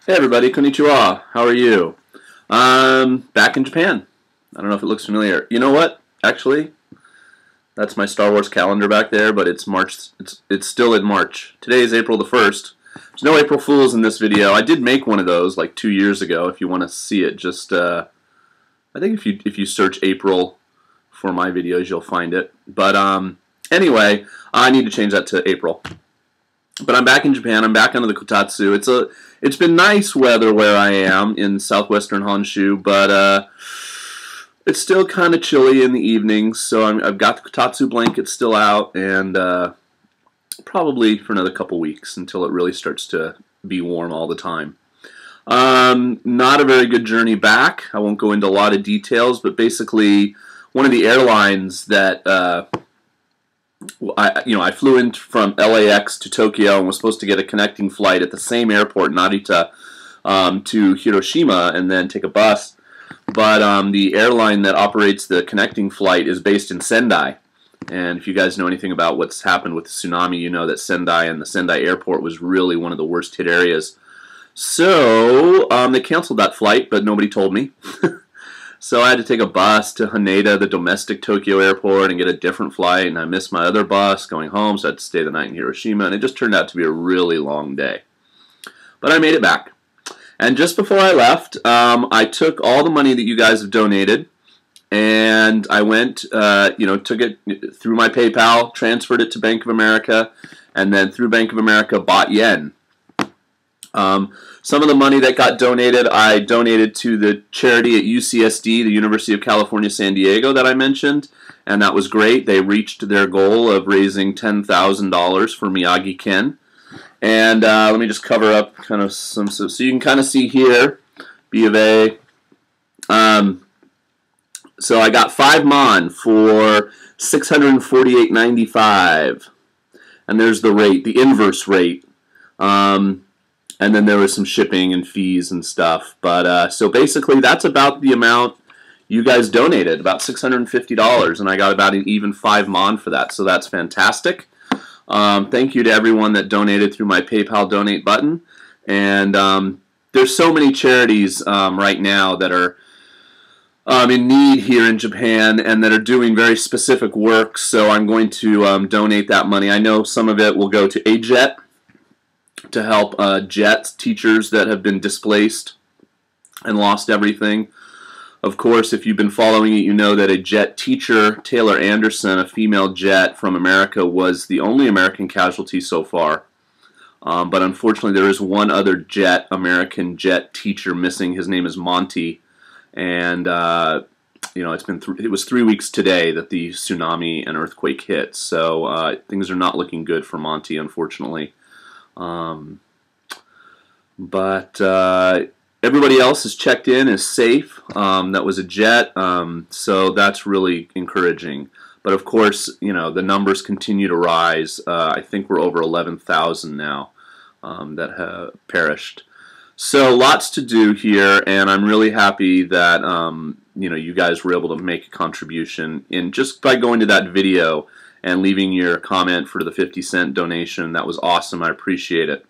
Hey everybody, konnichiwa. How are you? Back in Japan. I don't know if it looks familiar. You know what? Actually, that's my Star Wars calendar back there, but it's March. It's still in March. Today is April the 1st. There's no April Fools in this video. I did make one of those like 2 years ago. If you want to see it, just I think if you search April for my videos, you'll find it. But anyway, I need to change that to April. But I'm back in Japan. I'm back under the kotatsu. It's been nice weather where I am in southwestern Honshu, but it's still kind of chilly in the evenings. So I've got the kotatsu blanket still out, and probably for another couple weeks until it really starts to be warm all the time. Not a very good journey back. I won't go into a lot of details, but basically one of the airlines that I flew in from LAX to Tokyo and was supposed to get a connecting flight at the same airport, Narita, to Hiroshima, and then take a bus. But the airline that operates the connecting flight is based in Sendai. And if you guys know anything about what's happened with the tsunami, you know that Sendai and the Sendai airport was really one of the worst hit areas. So they canceled that flight, but nobody told me. So I had to take a bus to Haneda, the domestic Tokyo airport, and get a different flight, and I missed my other bus going home, so I had to stay the night in Hiroshima, and it just turned out to be a really long day. But I made it back. And just before I left, I took all the money that you guys have donated, and I went, took it through my PayPal, transferred it to Bank of America, and then through Bank of America bought yen. Some of the money that got donated, I donated to the charity at UCSD, the University of California, San Diego, that I mentioned, and that was great. They reached their goal of raising $10,000 for Miyagi-Ken. And let me just cover up kind of some, so you can kind of see here, B of A. So I got 5 mon for $648.95, and there's the rate, the inverse rate. And then there was some shipping and fees and stuff. But so basically, that's about the amount you guys donated, about $650, and I got about an even 5 mon for that. So that's fantastic. Thank you to everyone that donated through my PayPal donate button. And there's so many charities right now that are in need here in Japan and that are doing very specific work. So I'm going to donate that money. I know some of it will go to AJET, to help JET teachers that have been displaced and lost everything. Of course, if you've been following it, you know that a JET teacher, Taylor Anderson, a female JET from America, was the only American casualty so far. But unfortunately, there is one other JET, American JET teacher missing. His name is Monty, and it was 3 weeks today that the tsunami and earthquake hit. So things are not looking good for Monty, unfortunately. But everybody else is checked in, is safe. That was a jet, so that's really encouraging. But of course, the numbers continue to rise. I think we're over 11,000 now that have perished. So lots to do here, and I'm really happy that you guys were able to make a contribution in just by going to that video and leaving your comment for the 50-cent donation. That was awesome. I appreciate it.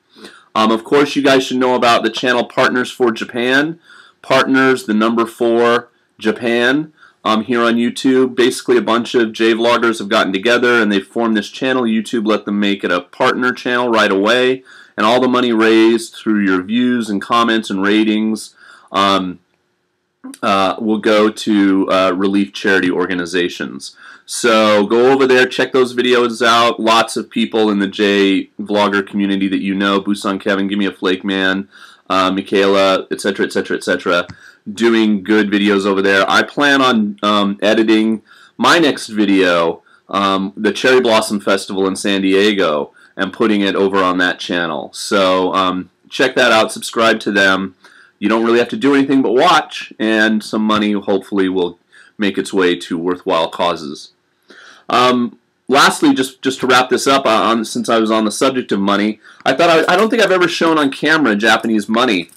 Of course, you guys should know about the channel Partners for Japan. Partners, the number 4, Japan, here on YouTube. Basically, a bunch of J-vloggers have gotten together and they've formed this channel. YouTube let them make it a partner channel right away. And all the money raised through your views and comments and ratings will go to relief charity organizations. So go over there, check those videos out. Lots of people in the J vlogger community that you know, Busan Kevin, Give Me a Flake Man, Michaela, etc., etc., etc., doing good videos over there. I plan on editing my next video, the Cherry Blossom Festival in San Diego, and putting it over on that channel. So check that out, subscribe to them. You don't really have to do anything but watch, and some money hopefully will make its way to worthwhile causes. Lastly, just to wrap this up, since I was on the subject of money, I don't think I've ever shown on camera Japanese money.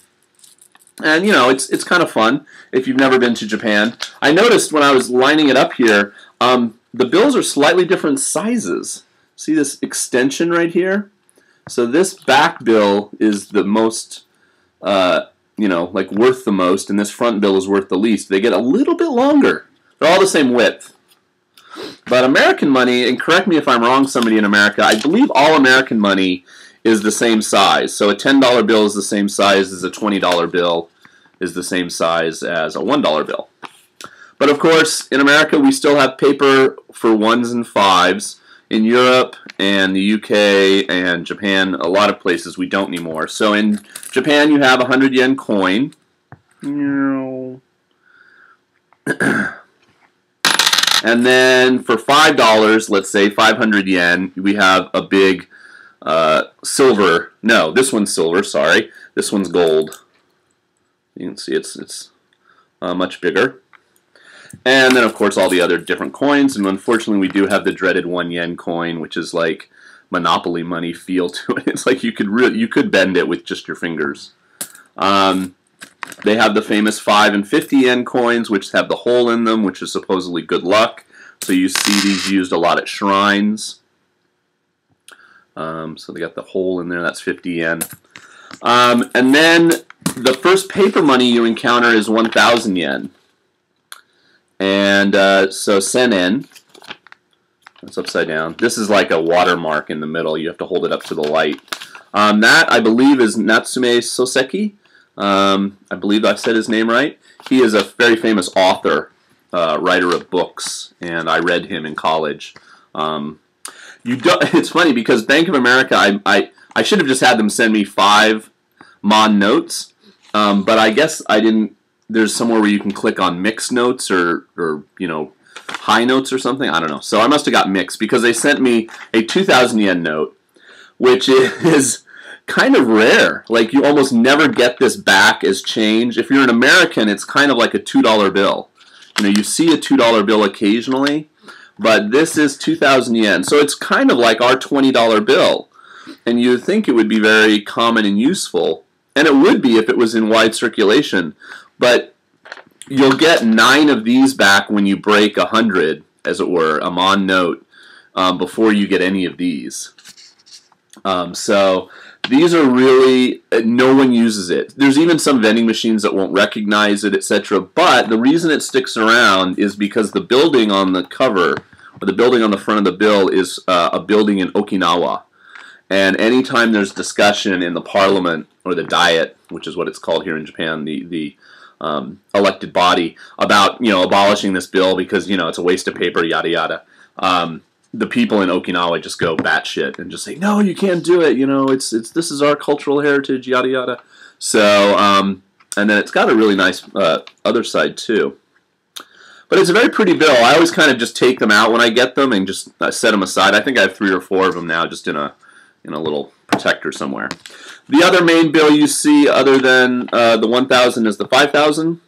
And it's kind of fun if you've never been to Japan. I noticed when I was lining it up here, the bills are slightly different sizes. See this extension right here? So this back bill is the most you know, like worth the most, and this front bill is worth the least. They get a little bit longer. They're all the same width. But American money, and correct me if I'm wrong, somebody in America, I believe all American money is the same size. So a $10 bill is the same size as a $20 bill, is the same size as a $1 bill. But of course, in America, we still have paper for 1s and 5s. In Europe and the UK and Japan, a lot of places we don't anymore. So in Japan, you have a 100 yen coin. And then for $5, let's say 500 yen, we have a big silver. No, this one's silver, sorry. This one's gold. You can see it's much bigger. And then, of course, all the other different coins. And unfortunately, we do have the dreaded 1 yen coin, which is like Monopoly money feel to it. It's like you could bend it with just your fingers. They have the famous 5 and 50 yen coins, which have the hole in them, which is supposedly good luck. So you see these used a lot at shrines. So they got the hole in there. That's 50 yen. And then the first paper money you encounter is 1,000 yen. And so sen-en, that's upside down. This is like a watermark in the middle. You have to hold it up to the light. That, I believe, is Natsume Soseki. I believe I said his name right. He is a very famous author, writer of books, and I read him in college. It's funny because Bank of America, I should have just had them send me 5 mon notes, but I guess I didn't. There's somewhere where you can click on mixed notes or you know, high notes or something. I don't know. So I must have got mixed because they sent me a 2,000 yen note, which is kind of rare. Like, you almost never get this back as change. If you're an American, it's kind of like a $2 bill. You know, you see a $2 bill occasionally, but this is 2,000 yen. So it's kind of like our $20 bill. And you'd think it would be very common and useful. And it would be if it was in wide circulation. But you'll get 9 of these back when you break 100, as it were, a mon note, before you get any of these. So these are really, no one uses it. There's even some vending machines that won't recognize it, etc. But the reason it sticks around is because the building on the cover, or the building on the front of the bill, is a building in Okinawa. And anytime there's discussion in the parliament, or the diet, which is what it's called here in Japan, the elected body, about, you know, abolishing this bill because, you know, it's a waste of paper, yada yada. The people in Okinawa just go batshit and just say, no, you can't do it. You know, this is our cultural heritage, yada yada. So, and then it's got a really nice other side too. But it's a very pretty bill. I always kind of just take them out when I get them and just set them aside. I think I have 3 or 4 of them now, just in a little protector somewhere. The other main bill you see, other than the 1,000, is the 5,000.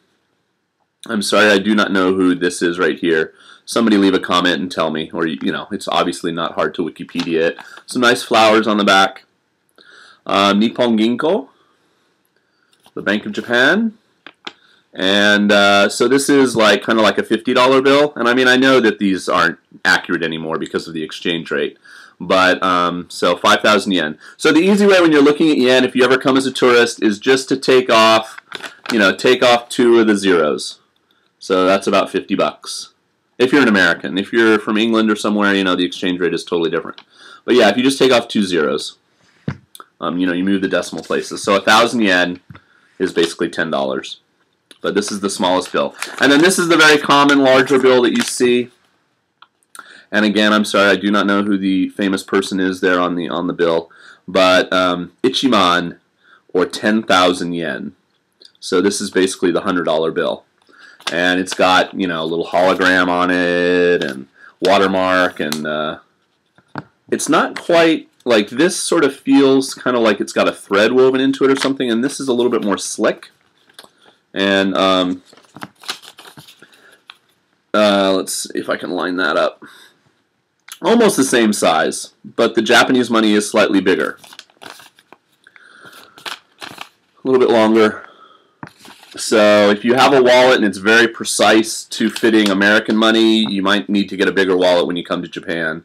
I'm sorry, I do not know who this is right here. Somebody leave a comment and tell me, or, you know, it's obviously not hard to Wikipedia it. Some nice flowers on the back. Nippon Ginko, the Bank of Japan. And so this is like kind of like a $50 bill. And I mean, I know that these aren't accurate anymore because of the exchange rate. But, so 5,000 yen. So the easy way when you're looking at yen, if you ever come as a tourist, is just to take off, you know, take off 2 of the zeros. So that's about 50 bucks. If you're an American. If you're from England or somewhere, you know, the exchange rate is totally different. But yeah, if you just take off 2 zeros, you know, you move the decimal places. So 1,000 yen is basically $10. But this is the smallest bill. And then this is the very common larger bill that you see. And again, I'm sorry, I do not know who the famous person is there on the bill. But Ichiman, or 10,000 yen. So this is basically the $100 bill. And it's got, you know, a little hologram on it and watermark. And it's not quite, like, this sort of feels kind of like it's got a thread woven into it or something. And this is a little bit more slick. And let's see if I can line that up. Almost the same size, but the Japanese money is slightly bigger. A little bit longer. So if you have a wallet and it's very precise to fitting American money, you might need to get a bigger wallet when you come to Japan.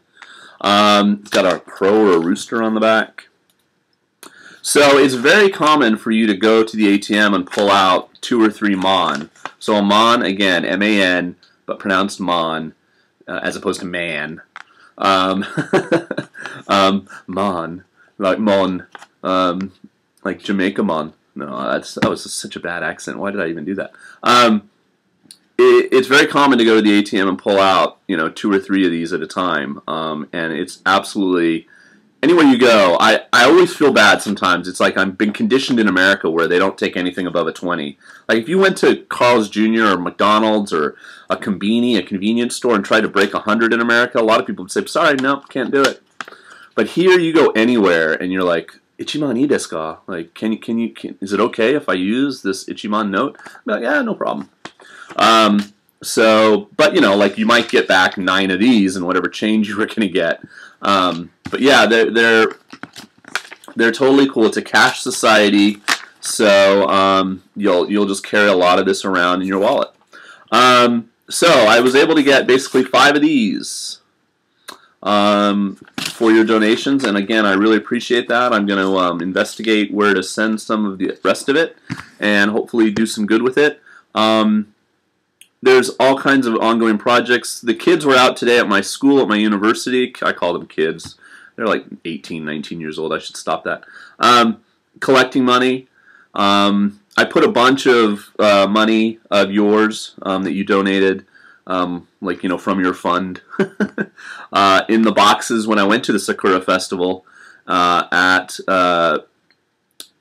It's got a crow or a rooster on the back. So it's very common for you to go to the ATM and pull out 2 or 3 mon. So a mon, again, M-A-N, but pronounced mon, as opposed to man. Um, mon, like mon, like Jamaica mon. No, that was such a bad accent. Why did I even do that? It's very common to go to the ATM and pull out, 2 or 3 of these at a time, and it's absolutely anywhere you go. I always feel bad sometimes. It's like I've been conditioned in America where they don't take anything above a 20. Like if you went to Carl's Jr. or McDonald's or a convenience store, and tried to break 100 in America, a lot of people would say, "Sorry, no, can't do it." But here you go anywhere, and you're like, "Ichiman ii desu ka?" Like, is it okay if I use this Ichiman note? I'm like, yeah, no problem. But like you might get back 9 of these and whatever change you were going to get. But yeah, they're totally cool. It's a cash society, so you'll just carry a lot of this around in your wallet. So I was able to get basically 5 of these for your donations, and again, I really appreciate that. I'm going to investigate where to send some of the rest of it, and hopefully do some good with it. There's all kinds of ongoing projects. The kids were out today at my school, at my university. I call them kids. They're like 18, 19 years old. I should stop that. Collecting money. I put a bunch of money of yours that you donated, from your fund, in the boxes when I went to the Sakura Festival at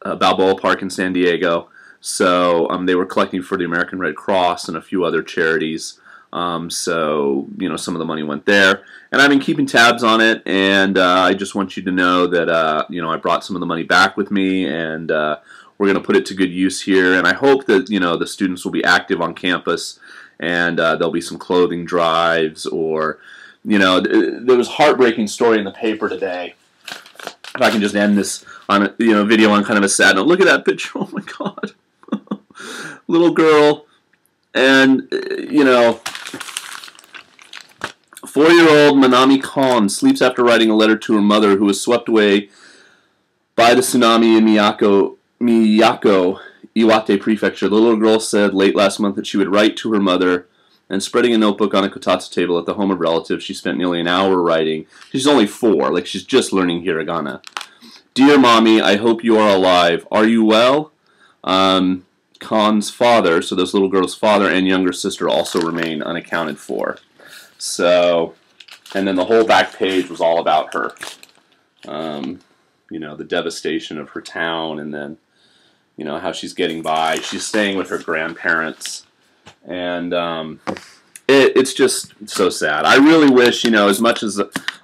Balboa Park in San Diego. So they were collecting for the American Red Cross and a few other charities. So some of the money went there, and I've been keeping tabs on it. And I just want you to know that I brought some of the money back with me, and we're going to put it to good use here. And I hope that the students will be active on campus, and there'll be some clothing drives, or there was a heartbreaking story in the paper today. If I can just end this on a video on kind of a sad note. Look at that picture. Oh my God. Little girl, and 4-year-old Manami Kon sleeps after writing a letter to her mother, who was swept away by the tsunami in Miyako, Iwate Prefecture. The little girl said late last month that she would write to her mother, and spreading a notebook on a kotatsu table at the home of relatives, she spent nearly an hour writing. She's only 4, like she's just learning hiragana. Dear Mommy, I hope you are alive. Are you well? Khan's father, so this little girl's father and younger sister, also remain unaccounted for. So, and then the whole back page was all about her. The devastation of her town, and then, how she's getting by. She's staying with her grandparents, and it's just so sad. I really wish, as much as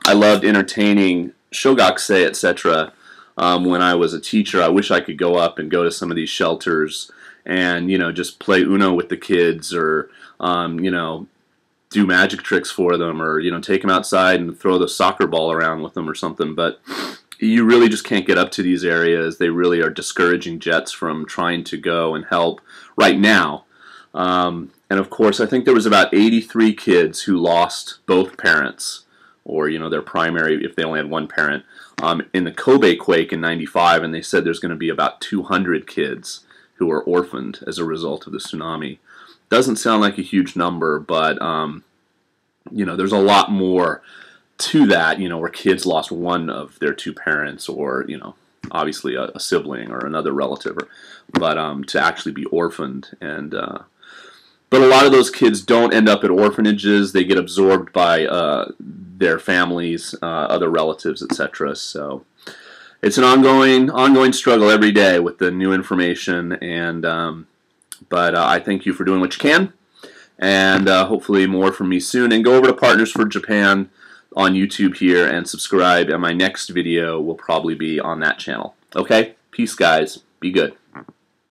I loved entertaining Shogakuse, etc., when I was a teacher, I wish I could go up and go to some of these shelters and just play Uno with the kids, or do magic tricks for them, or take them outside and throw the soccer ball around with them or something. But you really just can't get up to these areas. They really are discouraging jets from trying to go and help right now. And of course, I think there was about 83 kids who lost both parents, or their primary, if they only had one parent, in the Kobe quake in '95, and they said there's going to be about 200 kids who are orphaned as a result of the tsunami. Doesn't sound like a huge number, but there's a lot more to that, where kids lost one of their 2 parents, or obviously a sibling or another relative, but to actually be orphaned. And but a lot of those kids don't end up at orphanages. They get absorbed by their families, other relatives, etc. So it's an ongoing struggle every day with the new information. And but I thank you for doing what you can, and hopefully more from me soon. And go over to Partners for Japan on YouTube here and subscribe, and my next video will probably be on that channel. Okay? Peace, guys. Be good.